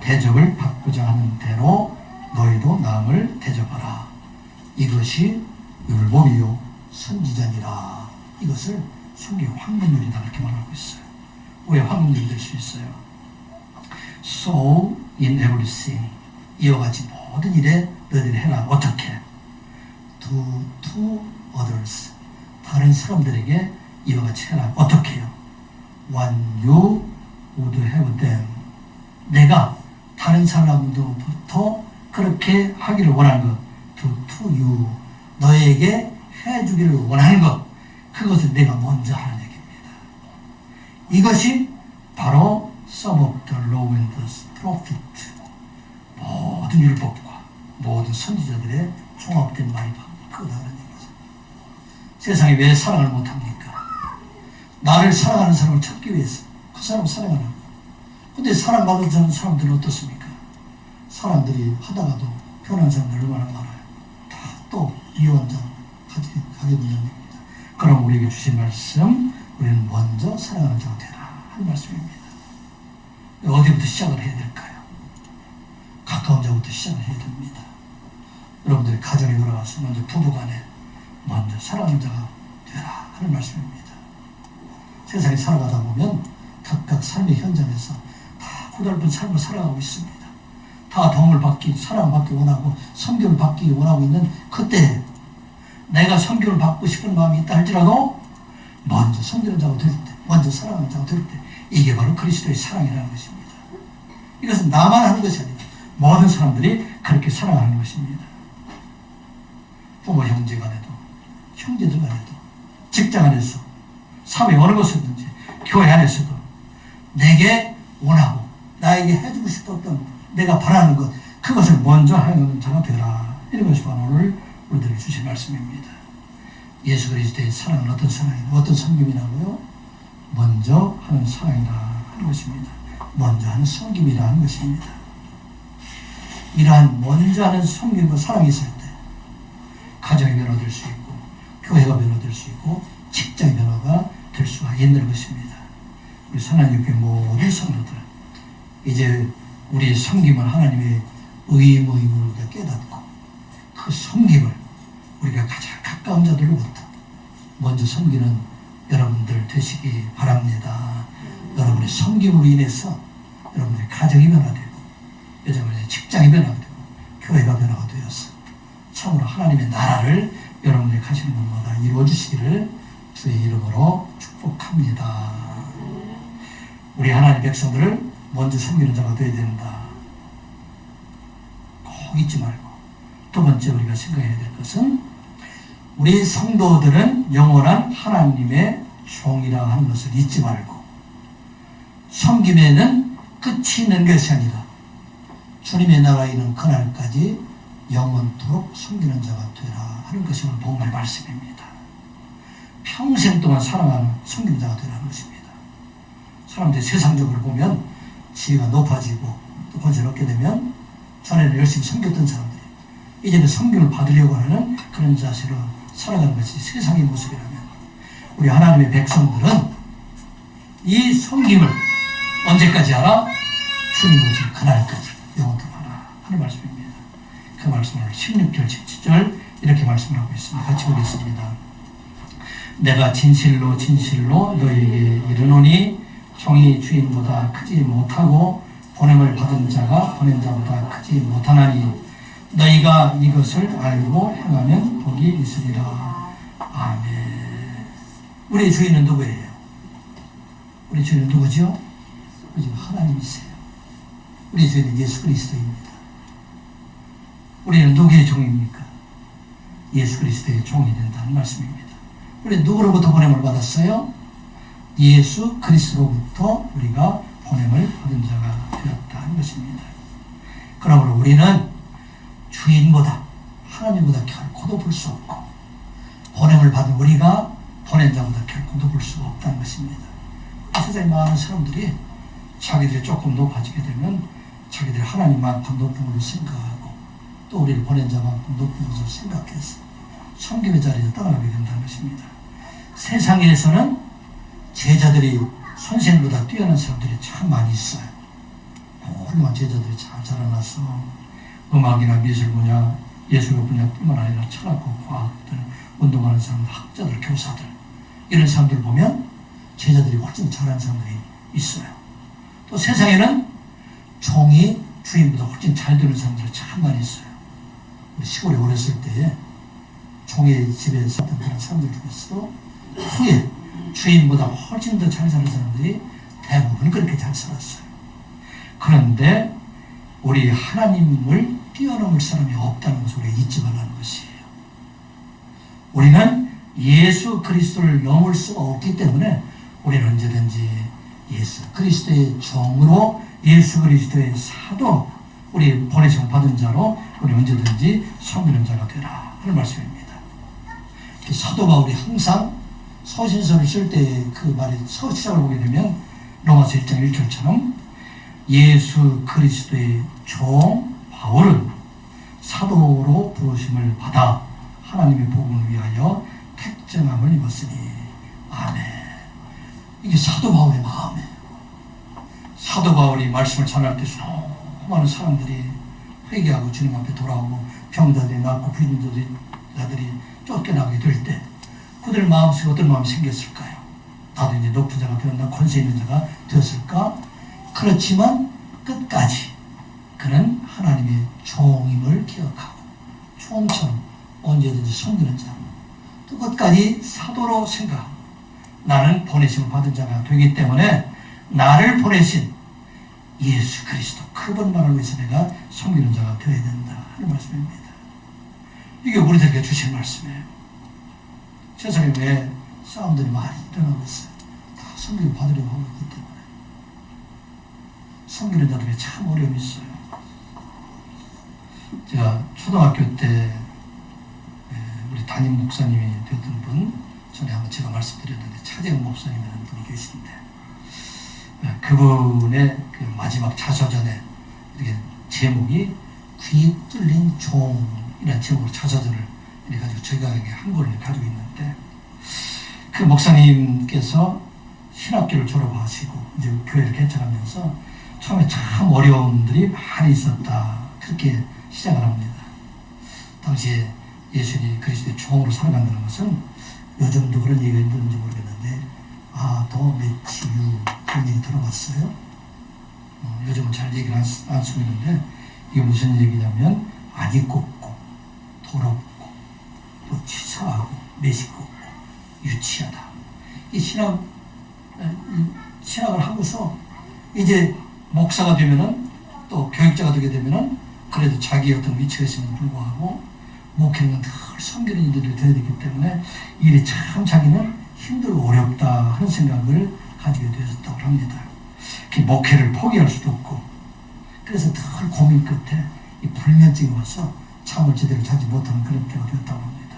[SPEAKER 1] 대접을 받고자 하는 대로 너희도 남을 대접하라. 이것이 율법이요 선지자니라. 이것을 성경 황금률이다 이렇게 말하고 있어요. 왜 황금률이 될 수 있어요? So in everything, 이와 같이 모든 일에 너희들이 해라. 어떻게? To others, 다른 사람들에게 이와 같이 해라. 어떻게 해요? When you would have them, 내가 다른 사람들부터 그렇게 하기를 원하는 것, to you, 너에게 해주기를 원하는 것, 그것을 내가 먼저 하는 얘기입니다. 이것이 바로 Some of the law and the prophet, 모든 율법과 모든 선지자들의 종합된 말이 바로 그거다라는 얘기죠. 세상에 왜 사랑을 못합니까? 나를 사랑하는 사람을 찾기 위해서 그 사람을 사랑하는 거. 근데 사랑받은 사람들은 어떻습니까? 사람들이 하다가도 변한 사람들 얼마나 많아요. 다 또 이혼자 가게 된다는 얘기입니다. 그럼 우리에게 주신 말씀, 우리는 먼저 사랑하는 자가 되라 하는 말씀입니다. 어디부터 시작을 해야 될까요? 가까운 자부터 시작을 해야 됩니다. 여러분들이 가정에 돌아가서 먼저 부부간에 먼저 사랑하는 자가 되라 하는 말씀입니다. 세상에 살아가다 보면 각각 삶의 현장에서 다 고달픈 삶을 살아가고 있습니다. 다 도움을 받기, 사랑받기 원하고 섬김을 받기 원하고 있는 그때 내가 섬김을 받고 싶은 마음이 있다 할지라도 먼저 섬기는 자가 될 때, 먼저 사랑하는 자가 될 때, 이게 바로 그리스도의 사랑이라는 것입니다. 이것은 나만 하는 것이 아니라 모든 사람들이 그렇게 사랑하는 것입니다. 부모 형제 간에도, 형제들 간에도, 직장 안에서, 사회 어느 곳이든지, 교회 안에서도 내게 원하고 나에게 해주고 싶었던 내가 바라는 것, 그것을 먼저 하는 자가 되라. 이런 것이 바로 오늘 우리들에게 주신 말씀입니다. 예수 그리스도의 사랑은 어떤 사랑이냐, 어떤 섬김이라고요? 먼저 하는 사랑이라 하는 것입니다. 먼저 하는 섬김이라 하는 것입니다. 이러한 먼저 하는 섬김과 사랑이 있을 때 가정이 변화될 수 있고, 교회가 변화될 수 있고, 직장의 변화가 될 수가 있는 것입니다. 우리 하나님의 모든 성도들, 이제 우리 섬김은 하나님의 의무임을 우리가 깨닫고, 그 섬김을 우리가 가장 가까운 자들로부터 먼저 섬기는 여러분들 되시기 바랍니다. 여러분의 섬김으로 인해서 여러분의 가정이 변화되고, 여러분의 직장이 변화되고, 교회가 변화가 되어서 참으로 하나님의 나라를 여러분이 가시는 것마다 이루어주시기를 주의 이름으로 축복합니다. 우리 하나님 백성들을 먼저 섬기는 자가 되어야 된다. 꼭 잊지 말고, 두 번째 우리가 생각해야 될 것은 우리 성도들은 영원한 하나님의 종이라 하는 것을 잊지 말고, 섬김에는 끝이 있는 것이 아니라 주님의 나라에 있는 그날까지 영원토록 섬기는 자가 되라 하는 것이 오늘 복음의 말씀입니다. 평생 동안 사랑하는 섬기는 자가 되라는 것입니다. 사람들이 세상적으로 보면 지위가 높아지고 또 권세를 얻게 되면 전에는 열심히 섬겼던 사람들이 이제는 섬김을 받으려고 하는 그런 자세로 살아가는 것이 세상의 모습이라면, 우리 하나님의 백성들은 이 섬김을 언제까지 하라? 주님 오실 그날까지 영원토록 하라 하는 말씀입니다. 그 말씀을 16절, 17절 이렇게 말씀을 하고 있습니다. 같이 보겠습니다. 내가 진실로 진실로 너희에게 이르노니 종이 주인보다 크지 못하고 보냄을 받은 자가 보낸 자보다 크지 못하나니 너희가 이것을 알고 행하면 복이 있으리라. 아멘. 우리 주인은 누구예요? 우리 주인은 누구죠? 우리 주인 하나님이세요. 우리 주인은 예수 그리스도입니다. 우리는 누구의 종입니까? 예수 그리스도의 종이 된다는 말씀입니다. 우리는 누구로부터 보냄을 받았어요? 예수 그리스도로부터 우리가 보냄을 받은 자가 되었다는 것입니다. 그러므로 우리는 주인보다, 하나님보다 결코 볼 수 없고, 보냄을 받은 우리가 보낸 자보다 결코 볼 수가 없다는 것입니다. 세상에 많은 사람들이 자기들이 조금 높아지게 되면 자기들이 하나님만큼 높은 걸로 생각하고 또 우리를 보낸 자만큼 높은 것을 생각해서 섬김의 자리에 떠나가게 된다는 것입니다. 세상에서는 제자들이 선생보다 뛰어난 사람들이 참 많이 있어요. 훌륭한 제자들이 잘 자라나서 음악이나 미술 분야, 예술 분야뿐만 아니라 철학과 과학 등 운동하는 사람들, 학자들, 교사들, 이런 사람들 보면 제자들이 훨씬 잘하는 사람들이 있어요. 또 세상에는 종이 주인보다 훨씬 잘 되는 사람들이 참 많이 있어요. 우리 시골에 어렸을 때 종의 집에 살던 그런 사람들 중에서도 후에 주인보다 훨씬 더 잘 사는 사람들이 대부분 그렇게 잘 살았어요. 그런데 우리 하나님을 뛰어넘을 사람이 없다는 것을 우리가 잊지 말라는 것이에요. 우리는 예수 그리스도를 넘을 수가 없기 때문에 우리는 언제든지 예수 그리스도의 종으로, 예수 그리스도의 사도, 우리 보내심 받은 자로 우리 언제든지 섬기는 자가 되라 하는 말씀입니다. 사도 바울이 항상 서신서를 쓸 때 그 말이 서시작을 보게 되면 로마서 1장 1절처럼 예수 그리스도의 종 바울은 사도로 부르심을 받아 하나님의 복음을 위하여 택정함을 입었으니. 아멘. 이게 사도 바울의 마음이에요. 사도 바울이 말씀을 전할 때 수많은 사람들이 회개하고 주님 앞에 돌아오고 병자들이 낫고 불임자들이 쫓겨나게 될 때 그들 마음속에 어떤 마음이 생겼을까요? 나도 이제 높은 자가 되었나, 권세 있는 자가 되었을까? 그렇지만 끝까지 그는 하나님의 종임을 기억하고 종처럼 언제든지 섬기는 자, 또 끝까지 사도로 생각하고 나는 보내심을 받은 자가 되기 때문에 나를 보내신 예수 그리스도 그분만을 위해서 내가 섬기는 자가 되어야 된다 하는 말씀입니다. 이게 우리들에게 주신 말씀이에요. 세상에 왜 싸움들이 많이 일어나고 있어요? 다 섬기를 받으려고 하고 있기 때문에. 섬기는 자들이 참 어려움이 있어요. 제가 초등학교 때 우리 담임 목사님이 되었던 분, 전에 한번 제가 말씀드렸는데 차재영 목사님이라는 분이 계신데 그분의 그 마지막 자서전에 이렇게 제목이 귀 뚫린 종이라는 제목으로 자서전을 이래 가지고 저희가 한 권을 가지고 있는데, 그 목사님께서 신학교를 졸업하시고 이제 교회를 개척하면서 처음에 참 어려움들이 많이 있었다, 그렇게 시작을 합니다. 당시에 예수님이 그리스도의 종으로 살아간다는 것은 요즘도 그런 얘기가 있는지 모르겠는데 더 매치유 그런 얘기 들어봤어요? 요즘은 잘 얘기를 안 쓰고 있는데, 이게 무슨 얘기냐면 아니 꼽고 더럽고 또 치사하고 매식고 유치하다. 이 신학을 하고서 이제 목사가 되면은, 또 교육자가 되게 되면은 그래도 자기의 어떤 위치가 있음에도 불구하고 목회는 늘 섬기는 일들을 돼야 되기 때문에 일이 참 자기는 힘들고 어렵다 하는 생각을 가지게 되었다고 합니다. 목회를 포기할 수도 없고, 그래서 늘 고민 끝에 이 불면증이 와서 잠을 제대로 자지 못하는 그런 때가 되었다고 합니다.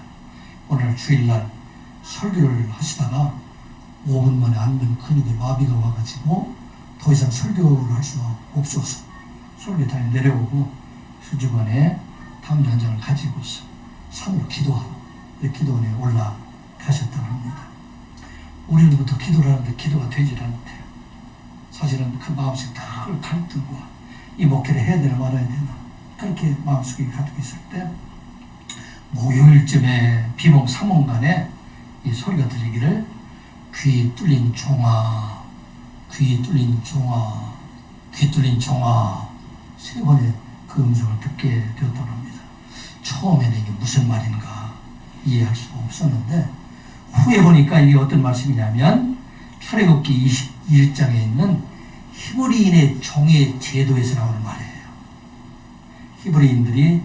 [SPEAKER 1] 오늘 주일날 설교를 하시다가 5분 만에 앉는 근육에 마비가 와가지고 더 이상 설교를 할 수가 없어서 설교台내려오고 수주관에 담요 한 장을 가지고서 산으로 기도하러 기도원에 올라가셨다고 합니다. 우리는부터 기도를 하는데 기도가 되질 않대요. 사실은 그 마음속에 늘 갈등과 이 목회를 해야 되나 말아야 되나 그렇게 마음속에 가지고 있을 때 목요일쯤에 비몽사몽간에 이 소리가 들리기를 귀 뚫린 종아, 귀 뚫린 종아, 귀 뚫린 종아, 3번의 그 음성을 듣게 되었다고 합니다. 처음에는 이게 무슨 말인가 이해할 수가 없었는데 후에 보니까 이게 어떤 말씀이냐면 출애굽기 21장에 있는 히브리인의 종의 제도에서 나오는 말이에요. 히브리인들이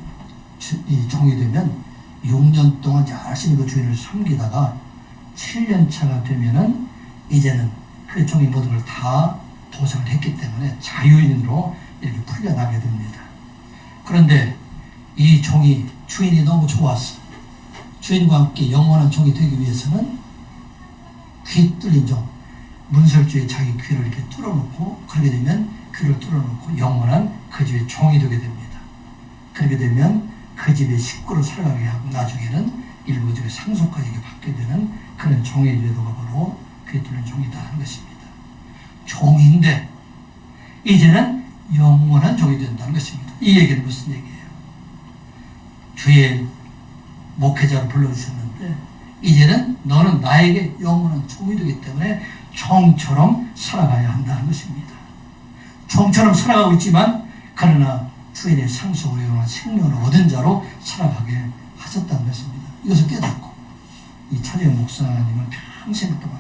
[SPEAKER 1] 이 종이 되면 6년 동안 열심히 그 주인을 섬기다가 7년 차가 되면은 이제는 그 종이 모든 걸 다 도상을 했기 때문에 자유인으로 이렇게 풀려나게 됩니다. 그런데 이 종이 주인이 너무 좋았어. 주인과 함께 영원한 종이 되기 위해서는 귀 뚫린 종, 문설주에 자기 귀를 이렇게 뚫어놓고, 그렇게 되면 귀를 뚫어놓고 영원한 그 집의 종이 되게 됩니다. 그렇게 되면 그 집의 식구로 살아가게 하고 나중에는 일부 집의 상속까지 받게 되는 그런 종의 제도가 바로 귀 뚫린 종이다 하는 것입니다. 종인데 이제는 영원한 종이 된다는 것입니다. 이 얘기는 무슨 얘기예요? 주의 목회자를 불러주셨는데 이제는 너는 나에게 영원한 종이 되기 때문에 종처럼 살아가야 한다는 것입니다. 종처럼 살아가고 있지만 그러나 주인의 상속으로 영원한 생명을 얻은 자로 살아가게 하셨다는 것입니다. 이것을 깨닫고 이 차재영 목사님은 평생 동안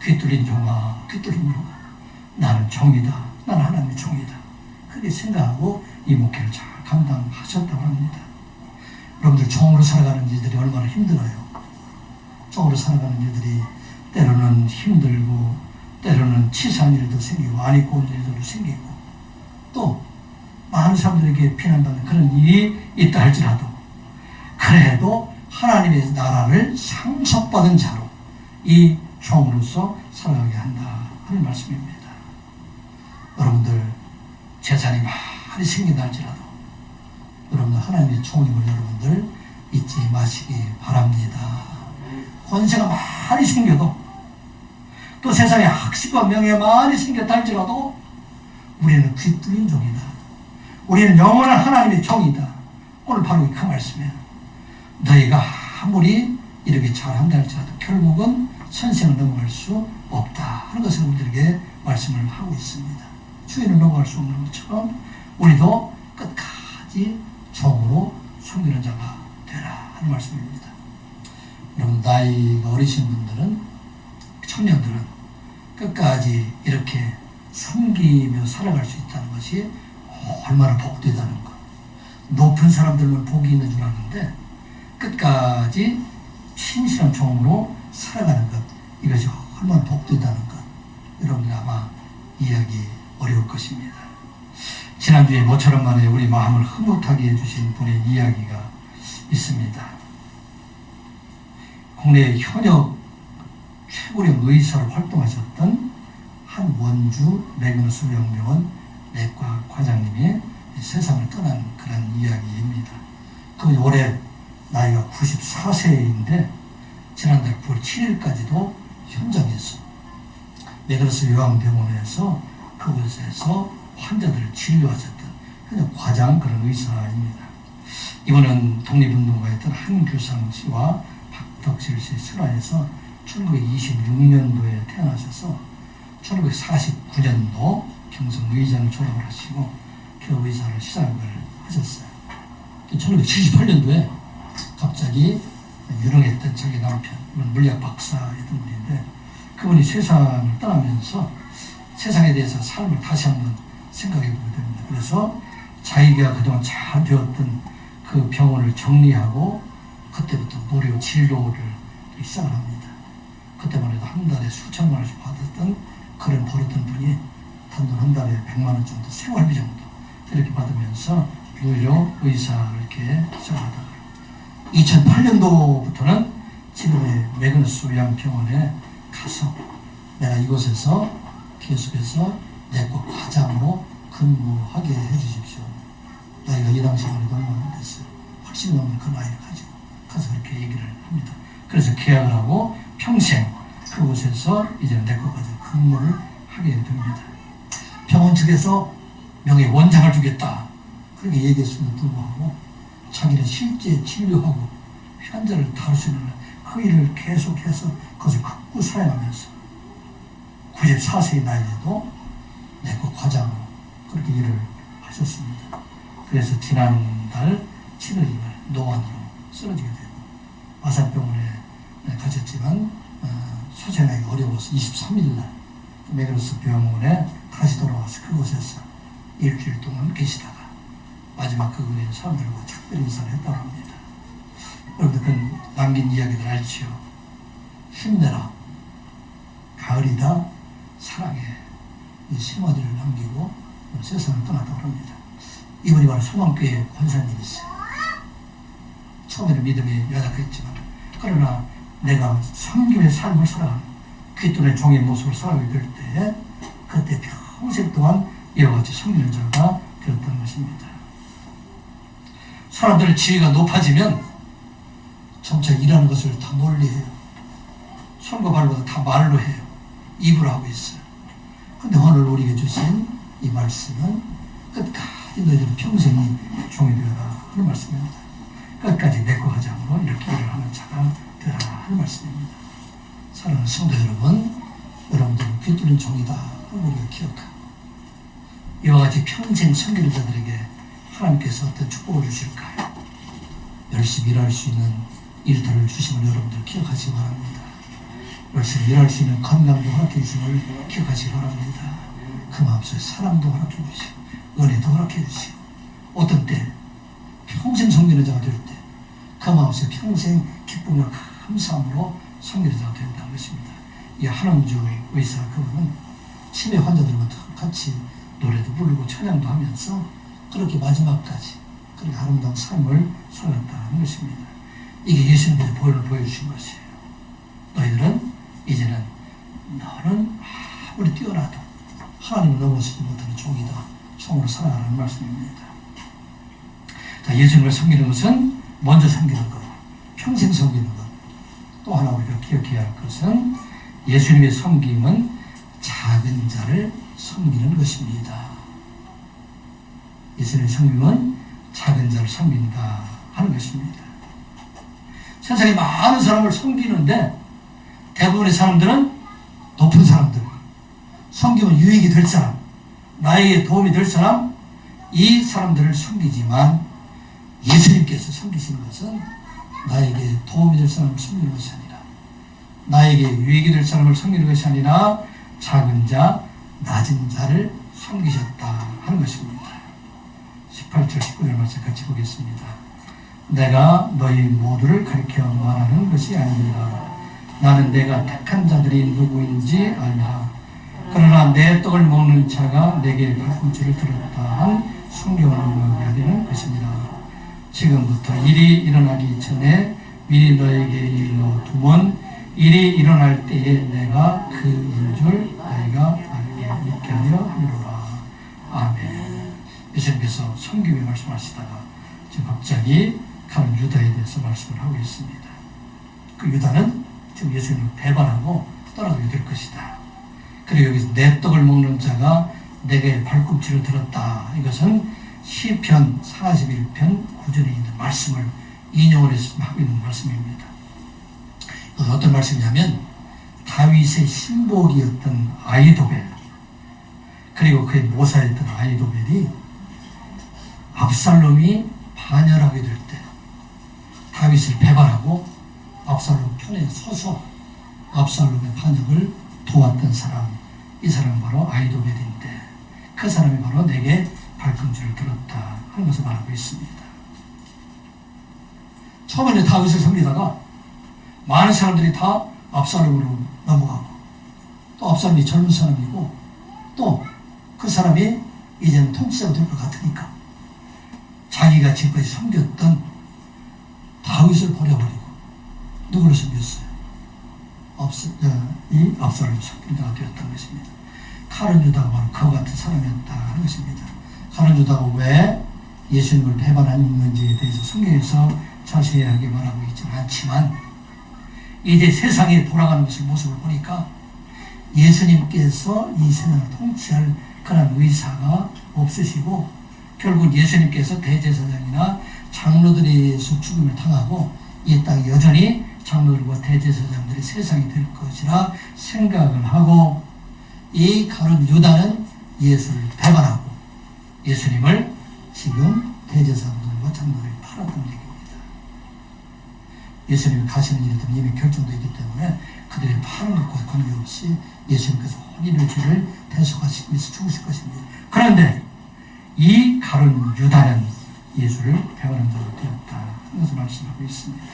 [SPEAKER 1] 귀 뚫린 종아, 귀 뚫린 종아, 나는 종이다, 나는 하나님의 종이다, 그렇게 생각하고 이 목회를 잘 감당하셨다고 합니다. 여러분들 종으로 살아가는 일들이 얼마나 힘들어요. 종으로 살아가는 일들이 때로는 힘들고 때로는 치사한 일도 생기고 안 입고 온 일도 생기고 또 많은 사람들에게 비난받는 그런 일이 있다 할지라도 그래도 하나님의 나라를 상속받은 자로 이 종으로서 살아가게 한다 하는 말씀입니다. 여러분들 재산이 많이 생긴다 할지라도 여러분들 하나님의 종임을 여러분들 잊지 마시기 바랍니다. 권세가 많이 생겨도 또 세상에 학식과 명예 많이 생겼다 할지라도 우리는 귀 뚫린 종이다. 우리는 영원한 하나님의 종이다. 오늘 바로 그 말씀이에요. 너희가 아무리 이렇게 잘한다 할지라도 결국은 선생을 넘어갈 수 없다 하는 것을 우리들에게 말씀을 하고 있습니다. 주인을 넘어갈 수 없는 것처럼 우리도 끝까지 종으로 섬기는 자가 되라 하는 말씀입니다. 여러분 나이가 어리신 분들은, 청년들은 끝까지 이렇게 섬기며 살아갈 수 있다는 것이 얼마나 복되다는 것. 높은 사람들만 복이 있는 줄 아는데 끝까지 신실한 종으로 살아가는 것, 이것이 얼마나 복되다는 것 여러분들 아마 이해하기 어려울 것입니다. 지난주에 모처럼 만에 우리 마음을 흐뭇하게 해주신 분의 이야기가 있습니다. 국내 현역 최고령 의사로 활동하셨던 한 원주 매그너스 요양병원 내과 과장님이 세상을 떠난 그런 이야기입니다. 그분이 올해 나이가 94세인데 지난달 9월 7일까지도 현장에서 매그너스 요양병원에서 그곳에서 환자들을 진료하셨던 현역 과장 그런 의사입니다. 이분은 독립운동가였던 한규상 씨와 박덕실 씨 슬하에서 1926년도에 태어나셔서 1949년도 경성의대를 졸업을 하시고 개업의사를 시작을 하셨어요. 1978년도에 갑자기 유능했던 자기 남편, 물리학 박사였던 분인데 그분이 세상을 떠나면서 세상에 대해서 삶을 다시 한번 생각해 보게 됩니다. 그래서 자기가 그동안 잘 배웠던 그 병원을 정리하고 그때부터 무료 진료를 시작을 합니다. 그때만 해도 한 달에 수천만 원씩 받았던 그런 벌었던 분이 단돈 한 달에 100만 원 정도, 생활비 정도 이렇게 받으면서 무료 의사를 이렇게 시작하다가 2008년도부터는 지금의 매그너스 요양병원에 가서 내가 이곳에서 계속해서 내과 과장으로 근무하게 해주십시오. 나이가 이 당시만 해도 얼마 안 됐어요. 훨씬 넘는 그 나이를 가지고 가서 그렇게 얘기를 합니다. 그래서 계약을 하고 평생 그곳에서 이제 내과 과장 근무를 하게 됩니다. 병원 측에서 명예 원장을 주겠다 그렇게 얘기했음에도 불구하고 자기는 실제 진료하고 환자를 다룰 수 있는 그 일을 계속해서 그것을 극구 사용하면서 94세의 나이에도 내과 과장으로 그렇게 일을 하셨습니다. 그래서 지난달 7일 노안으로 쓰러지게 되고 마산병원에 가셨지만 소생하기 어려워서 23일날 매그너스 병원에 다시 돌아와서 그곳에서 일주일 동안 계시다가 마지막 그분의 사람들과 작별 인사를 했다고 합니다. 여러분들 그 남긴 이야기들 알지요? 힘내라, 가을이다, 사랑해, 이 세 마디를 남기고 세상을 떠났다고 합니다. 이분이 바로 소망교회 권사님이세요. 처음에는 믿음이 연약했지만 그러나 내가 섬김의 삶을 살아가는 그리스도의 종의 모습을 살아가게 될 때 그때 평생 동안 이와 같이 섬기는 자가 되었던 것입니다. 사람들의 지위가 높아지면 점차 일하는 것을 다 멀리해요. 손과 발보다 다 말로 해요. 입으로 하고 있어요. 근데 오늘 우리에게 주신 이 말씀은 끝까지 너희들은 평생이 종이 되어라 하는 말씀입니다. 끝까지 내과 과장으로 이렇게 일을 하는 자가 되라 하는 말씀입니다. 사랑하는 성도 여러분, 여러분들은 귀뚫린 종이다 하는 우리가 기억하고 이와 같이 평생 섬기는 자들에게 하나님께서 어떤 축복을 주실까요? 열심히 일할 수 있는 일터를 주심을 여러분들 기억하시기 바랍니다. 열심히 일할 수 있는 건강도 허락해 주심을 기억하시기 바랍니다. 그 마음속에 사랑도 허락해 주시고 은혜도 허락해 주시고 어떤 때 평생 섬기는 자가 될 때 그 마음속에 평생 기쁨과 감사함으로 섬기는 자가 된다는 것입니다. 이 한원주 의사 그분은 치매 환자들과 같이 노래도 부르고 찬양도 하면서 그렇게 마지막까지 그렇게 아름다운 삶을 살았다는 것입니다. 이게 예수님의 보혈을 보여주신 것이에요. 너희들은 이제는 너는 아무리 뛰어나도 하나님을 넘어서지 못하는 종이다. 종으로 살아가라는 말씀입니다. 자, 예수님을 섬기는 것은 먼저 섬기는 것, 평생 섬기는 것. 또 하나 우리가 기억해야 할 것은 예수님의 섬김은 작은 자를 섬기는 것입니다. 예수님의 섬김은 작은 자를 섬긴다 하는 것입니다. 세상에 많은 사람을 섬기는데 대부분의 사람들은 높은 사람들, 섬기면 유익이 될 사람, 나에게 도움이 될 사람, 이 사람들을 섬기지만 예수님께서 섬기시는 것은 나에게 도움이 될 사람을 섬기는 것이 아니라 나에게 유익이 될 사람을 섬기는 것이 아니라 작은 자, 낮은 자를 섬기셨다 하는 것입니다. 18절 19절 말씀 같이 보겠습니다. 내가 너희 모두를 가리켜 말하는 것이 아니라 나는 내가 택한 자들이 누구인지 알라. 그러나 내 떡을 먹는 자가 내게 발꿈치를 들었다 한 성경을 하려는 것입니다. 지금부터 일이 일어나기 전에 미리 너에게 일러 두면 일이 일어날 때에 내가 그인 줄 너희가 알게 믿게 하려 함이로라. 아멘. 예수님께서 성경에 말씀하시다가 지금 갑자기 가는 유다에 대해서 말씀을 하고 있습니다. 그 유다는 지금 예수님을 배반하고 떠나가게 될 것이다. 그리고 여기서 내 떡을 먹는 자가 내게 발꿈치를 들었다. 이것은 시편 41편 9절에 있는 말씀을 인용을 해서 하고 있는 말씀입니다. 이것은 어떤 말씀이냐면 다윗의 신복이었던 아히도벨, 그리고 그의 모사였던 아히도벨이 압살롬이 반열하게 될 때 다윗을 배반하고 압살롬 편에 서서 압살롬의 반역을 도왔던 사람, 이 사람은 바로 아히도벨인데 그 사람이 바로 내게 발꿈치를 들었다 하는 것을 말하고 있습니다. 처음에는 다윗을 섬기다가 많은 사람들이 다 압살롬으로 넘어가고 또 압살롬이 젊은 사람이고 또 그 사람이 이제는 통치자가 될 것 같으니까 자기가 지금까지 섬겼던 다윗을 버려버리고 누구를 섬겼어요? 이 압살롬을 섬긴 자가 되었던 것입니다. 칼은 유다가 바로 그와 같은 사람이었다 하는 것입니다. 칼은 유다가 왜 예수님을 배반했는지에 대해서 성경에서 자세하게 말하고 있지는 않지만 이제 세상에 돌아가는 것을 모습을 보니까 예수님께서 이 세상을 통치할 그런 의사가 없으시고 결국 예수님께서 대제사장이나 장로들에서 죽음을 당하고 이 땅 여전히 장로들과 대제사장들이 세상이 될 것이라 생각을 하고 이 가룟 유다는 예수를 배반하고 예수님을 지금 대제사장들과 장로들이 팔았던 얘기입니다. 예수님이 가시는 일이 이미 결정되어 있기 때문에 그들이 파는 것과 관계없이 예수님께서 혼인의 죄를 대속하시기 위해서 죽으실 것입니다. 그런데 이 가룟 유다는 예수를 배반한 자로 되었다 하는 것을 말씀하고 있습니다.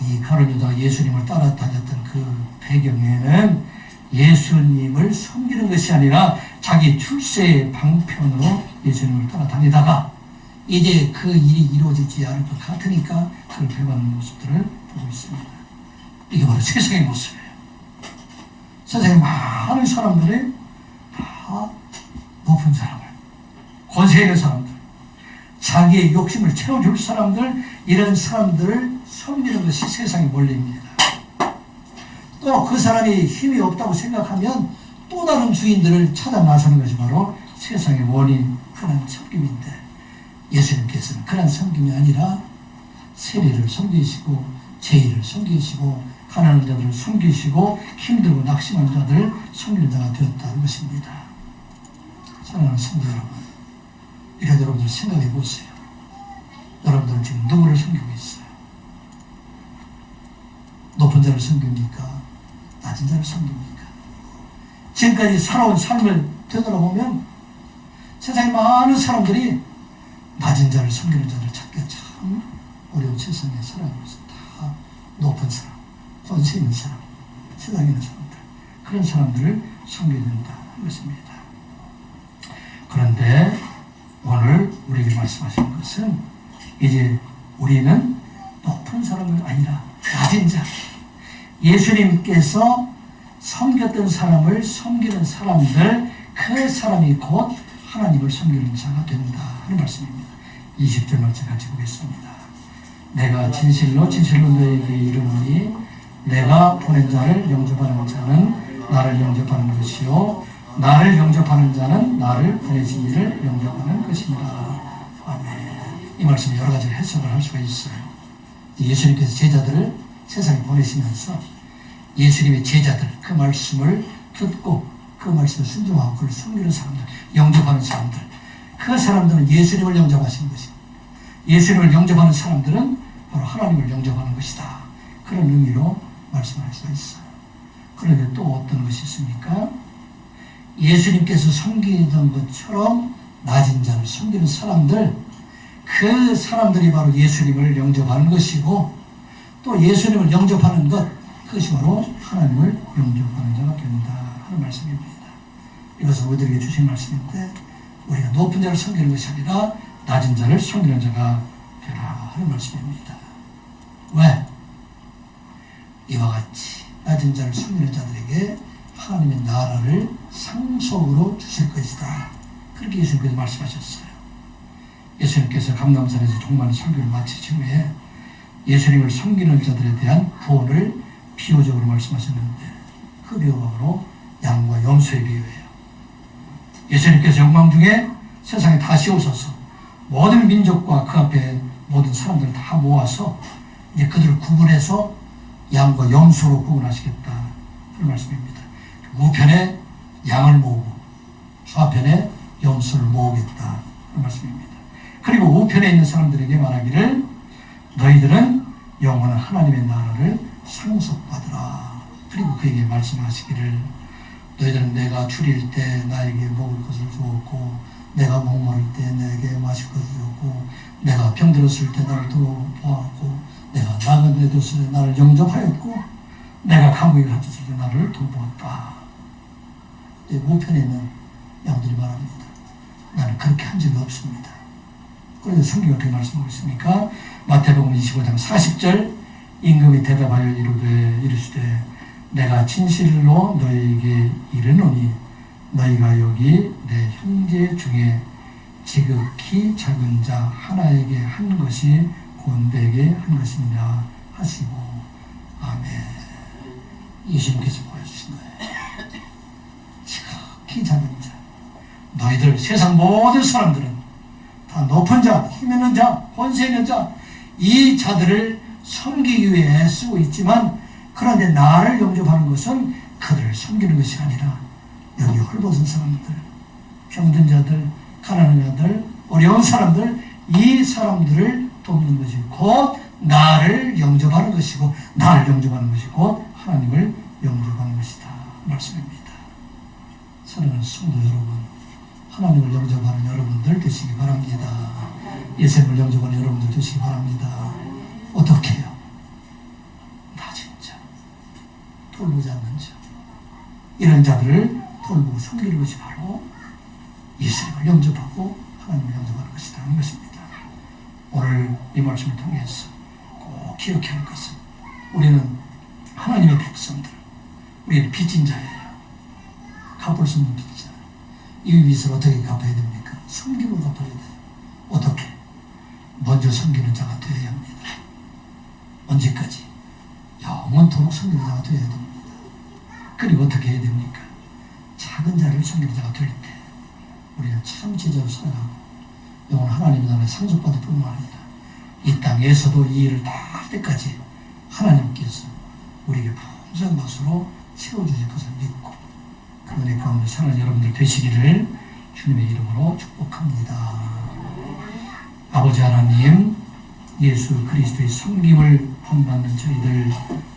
[SPEAKER 1] 이 가룟 유다가 예수님을 따라다녔던 그 배경에는 예수님을 섬기는 것이 아니라 자기 출세의 방편으로 예수님을 따라다니다가 이제 그 일이 이루어지지 않을 것 같으니까 그를 배반하는 모습들을 보고 있습니다. 이게 바로 세상의 모습이에요. 세상에 많은 사람들이 다 높은 사람을, 권세 있는 사람들, 자기의 욕심을 채워줄 사람들, 이런 사람들을 섬기는 것이 세상의 원리입니다. 또 그 사람이 힘이 없다고 생각하면 또 다른 주인들을 찾아 나서는 것이 바로 세상의 원인, 그런 섬김인데 예수님께서는 그런 섬김이 아니라 세리를 섬기시고 죄인을 섬기시고 가난한 자들을 섬기시고 힘들고 낙심한 자들을 섬기는 자가 되었다는 것입니다. 사랑하는 성도 여러분, 이런 여러분들 생각해 보세요. 여러분들은 지금 누구를 섬기고 있어요? 높은 자를 섬깁니까? 낮은 자를 섬깁니까? 지금까지 살아온 삶을 되돌아보면 세상에 많은 사람들이 낮은 자를 섬기는 자를 찾기가 참 어려운 세상에 살아가고 있어요. 다 높은 사람, 권세 있는 사람, 세상에 있는 사람들, 그런 사람들을 섬겨야 된다는 것입니다. 그런데 오늘 우리에게 말씀하시는 것은 이제 우리는 높은 사람을 아니라 낮은 자, 예수님께서 섬겼던 사람을 섬기는 사람들, 그 사람이 곧 하나님을 섬기는 자가 된다 하는 말씀입니다. 20절 말씀 같이 보겠습니다. 내가 진실로 진실로 너에게 이르노니 내가 보낸 자를 영접하는 자는 나를 영접하는 것이요 나를 영접하는 자는 나를 보내신 이를 영접하는 것입니다. 아멘. 이 말씀에 여러 가지 해석을 할 수가 있어요. 예수님께서 제자들을 세상에 보내시면서 예수님의 제자들, 그 말씀을 듣고 그 말씀을 순종하고 그를 섬기는 사람들, 영접하는 사람들, 그 사람들은 예수님을 영접하시는 것입니다. 예수님을 영접하는 사람들은 바로 하나님을 영접하는 것이다. 그런 의미로 말씀할 수가 있어요. 그런데 또 어떤 것이 있습니까? 예수님께서 섬기던 것처럼 낮은 자를 섬기는 사람들, 그 사람들이 바로 예수님을 영접하는 것이고 또 예수님을 영접하는 것, 그것이 바로 하나님을 영접하는 자가 된다 하는 말씀입니다. 이것은 우리들에게 주신 말씀인데 우리가 높은 자를 섬기는 것이 아니라 낮은 자를 섬기는 자가 되라 하는 말씀입니다. 왜? 이와 같이 낮은 자를 섬기는 자들에게 하나님의 나라를 상속으로 주실 것이다. 그렇게 예수님께서 말씀하셨어요. 예수님께서 감람산에서 종말 설교를 마치신 후에 예수님을 섬기는 자들에 대한 구원을 비유적으로 말씀하셨는데 그 비유가 바로 양과 염소의 비유예요. 예수님께서 영광 중에 세상에 다시 오셔서 모든 민족과 그 앞에 모든 사람들을 다 모아서 이제 그들을 구분해서 양과 염소로 구분하시겠다 그런 말씀입니다. 우편에 양을 모으고 좌편에 염소를 모으겠다 그런 말씀입니다. 그리고 우편에 있는 사람들에게 말하기를 너희들은 영원한 하나님의 나라를 상속받으라. 그리고 그에게 말씀하시기를 너희들은 내가 줄일 때 나에게 먹을 것을 주었고 내가 목마를 때 내게 마실 것을 주었고 내가 병들었을 때 나를 돌보았고 내가 나그네 데 뒀을 때 나를 영접하였고 내가 감옥에 갇혔을 때 나를 돌보았다. 우편에 있는 양들이 말합니다. 나는 그렇게 한 적이 없습니다. 그런데 성경이 어떻게 말씀하고 있습니까? 마태복음 25장 40절 임금이 대답하여 이르시되 내가 진실로 너희에게 이르노니 너희가 여기 내 형제 중에 지극히 작은 자 하나에게 한 것이 곧 내게 한 것이니라 하시고 아멘. 예수님께서 보여주신 거예요. 지극히 작은 자 너희들 세상 모든 사람들은 다 높은 자, 힘 있는 자, 권세 있는 자 이 자들을 섬기기 위해 애쓰고 있지만 그런데 나를 영접하는 것은 그들을 섬기는 것이 아니라 여기 헐벗은 사람들, 병든 자들, 가난한 자들, 어려운 사람들 이 사람들을 돕는 것이 곧 나를 영접하는 것이고 나를 영접하는 것이 곧 하나님을 영접하는 것이다 말씀입니다. 사랑하는 성도 여러분, 하나님을 영접하는 여러분들 되시기 바랍니다. 예수님을 영접하는 여러분들 되시기 바랍니다. 어떻게 해요? 낮은 자, 돌보지 않는 자 이런 자들을 돌보고 섬기는 것이 바로 예수님을 영접하고 하나님을 영접하는 것이다 하는 것입니다. 오늘 이 말씀을 통해서 꼭 기억해야 할 것은 우리는 하나님의 백성들, 우리는 빚진 자예요. 갚을 수 없는 빚자. 이 빚을 어떻게 갚아야 됩니까? 섬김으로 갚아야 돼요. 어떻게? 먼저 섬기는 자가 되어야 합니다. 언제까지? 영원토록 섬기는 자가 되어야 됩니다. 그리고 어떻게 해야 됩니까? 작은 자를 섬기는 자가 될 때 우리는 참 제자로 살아가고 영원 하나님의 나라에 상속받을 뿐만 아니라 이 땅에서도 이 일을 다 할 때까지 하나님께서 우리에게 풍성한 것으로 채워주실 것을 믿고 그 은혜 가운데 사는 여러분들 되시기를 주님의 이름으로 축복합니다. 아버지 하나님, 예수 그리스도의 섬김을 본받는 저희들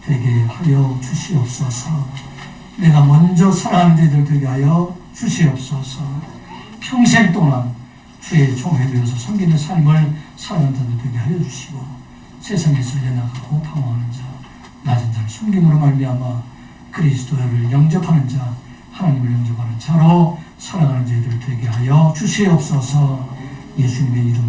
[SPEAKER 1] 되게 하여 주시옵소서. 내가 먼저 사랑하는 저희들 되게 하여 주시옵소서. 평생 동안 주의 종이 되어서 섬기는 삶을 살아가는 자들 되게 하여 주시고 세상에서 연약하고 방황하는 자, 낮은 자를 섬김으로 말미암아 그리스도를 영접하는 자, 하나님을 영접하는 자로 살아가는 저희들 되게 하여 주시옵소서. 예수님의 이름